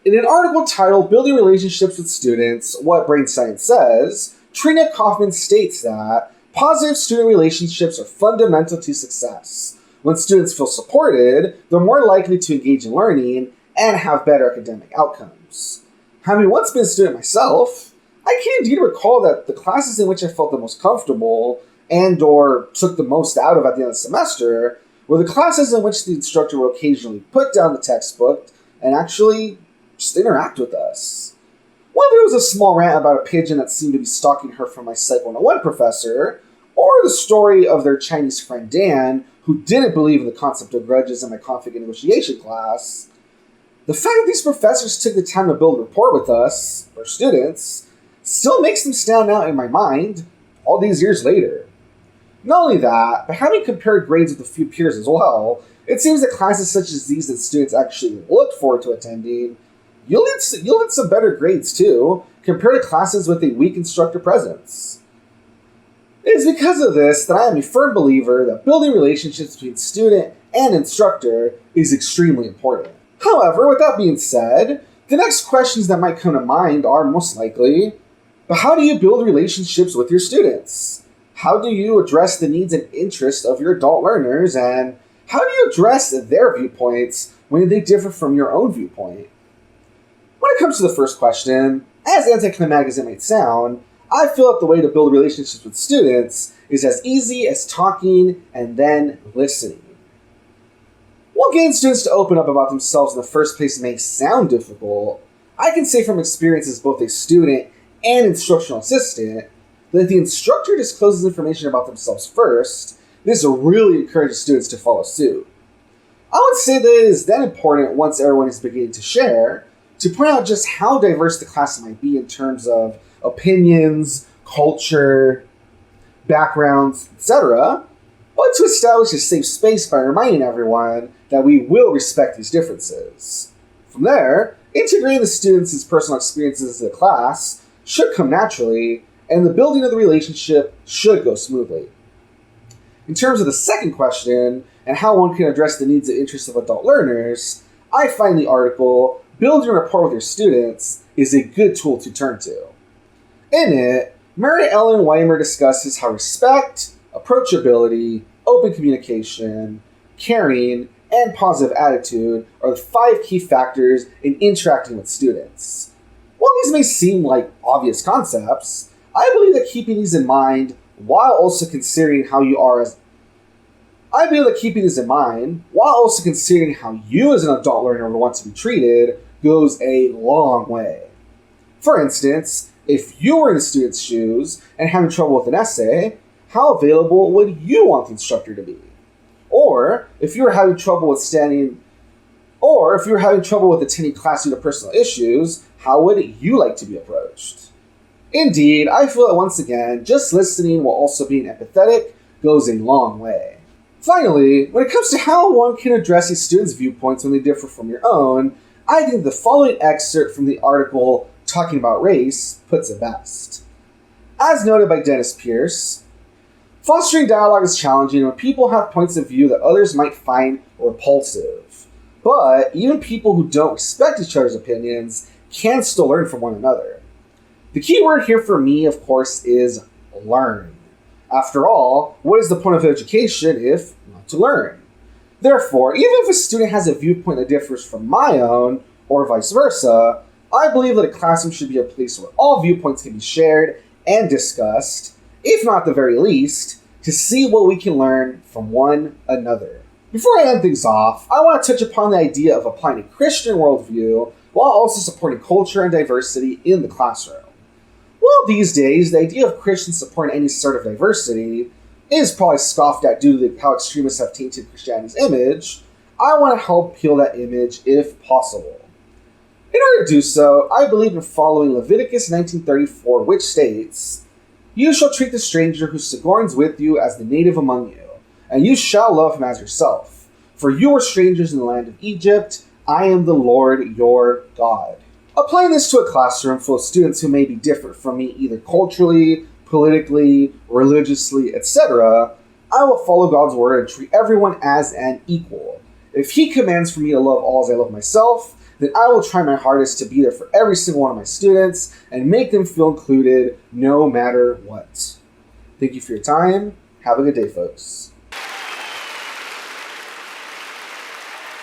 In an article titled Building Relationships with Students, What Brain Science Says, Trina Kaufman states that positive student relationships are fundamental to success. When students feel supported, they're more likely to engage in learning and have better academic outcomes. Having once been a student myself, I can indeed recall that the classes in which I felt the most comfortable and or took the most out of at the end of the semester were the classes in which the instructor would occasionally put down the textbook and actually just interact with us. Whether it was a small rant about a pigeon that seemed to be stalking her from my Psych 101 professor, or the story of their Chinese friend Dan, who didn't believe in the concept of grudges in my conflict and negotiation class, the fact that these professors took the time to build rapport with us, our students, still makes them stand out in my mind all these years later. Not only that, but having compared grades with a few peers as well, it seems that classes such as these that students actually look forward to attending yielded some better grades too, compared to classes with a weak instructor presence. It is because of this that I am a firm believer that building relationships between student and instructor is extremely important. However, with that being said, the next questions that might come to mind are most likely, but how do you build relationships with your students? How do you address the needs and interests of your adult learners, and how do you address their viewpoints when they differ from your own viewpoint? When it comes to the first question, as anticlimactic as it might sound, I feel that the way to build relationships with students is as easy as talking and then listening. While getting students to open up about themselves in the first place may sound difficult, I can say from experience as both a student and instructional assistant that if the instructor discloses information about themselves first, this really encourages students to follow suit. I would say that it is then important, once everyone is beginning to share, to point out just how diverse the class might be in terms of opinions, culture, backgrounds, etc., but to establish a safe space by reminding everyone that we will respect these differences. From there, integrating the students' personal experiences into the class should come naturally, and the building of the relationship should go smoothly. In terms of the second question, and how one can address the needs and interests of adult learners, I find the article, Building Rapport with Your Students, is a good tool to turn to. In it, Mary Ellen Weimer discusses how respect, approachability, open communication, caring, and positive attitude are the 5 key factors in interacting with students. While these may seem like obvious concepts, I believe that keeping these in mind while also considering how you as an adult learner would want to be treated goes a long way. For instance, if you were in the student's shoes and having trouble with an essay, how available would you want the instructor to be? Or if you were having trouble with attending class due to personal issues, how would you like to be approached? Indeed, I feel that once again, just listening while also being empathetic goes a long way. Finally, when it comes to how one can address a student's viewpoints when they differ from your own, I think the following excerpt from the article Talking About Race puts it best. As noted by Dennis Pierce, fostering dialogue is challenging when people have points of view that others might find repulsive. But even people who don't respect each other's opinions can still learn from one another. The key word here for me, of course, is learn. After all, what is the point of education if not to learn? Therefore, even if a student has a viewpoint that differs from my own, or vice versa, I believe that a classroom should be a place where all viewpoints can be shared and discussed, if not at the very least, to see what we can learn from one another. Before I end things off, I want to touch upon the idea of applying a Christian worldview while also supporting culture and diversity in the classroom. Well, these days, the idea of Christians supporting any sort of diversity is probably scoffed at due to how extremists have tainted Christianity's image. I want to help peel that image if possible. In order to do so, I believe in following Leviticus 19:34, which states, "You shall treat the stranger who sojourns with you as the native among you, and you shall love him as yourself. For you were strangers in the land of Egypt. I am the Lord your God." Applying this to a classroom full of students who may be different from me either culturally, politically, religiously, etc., I will follow God's word and treat everyone as an equal. If he commands for me to love all as I love myself, then I will try my hardest to be there for every single one of my students and make them feel included no matter what. Thank you for your time. Have a good day, folks.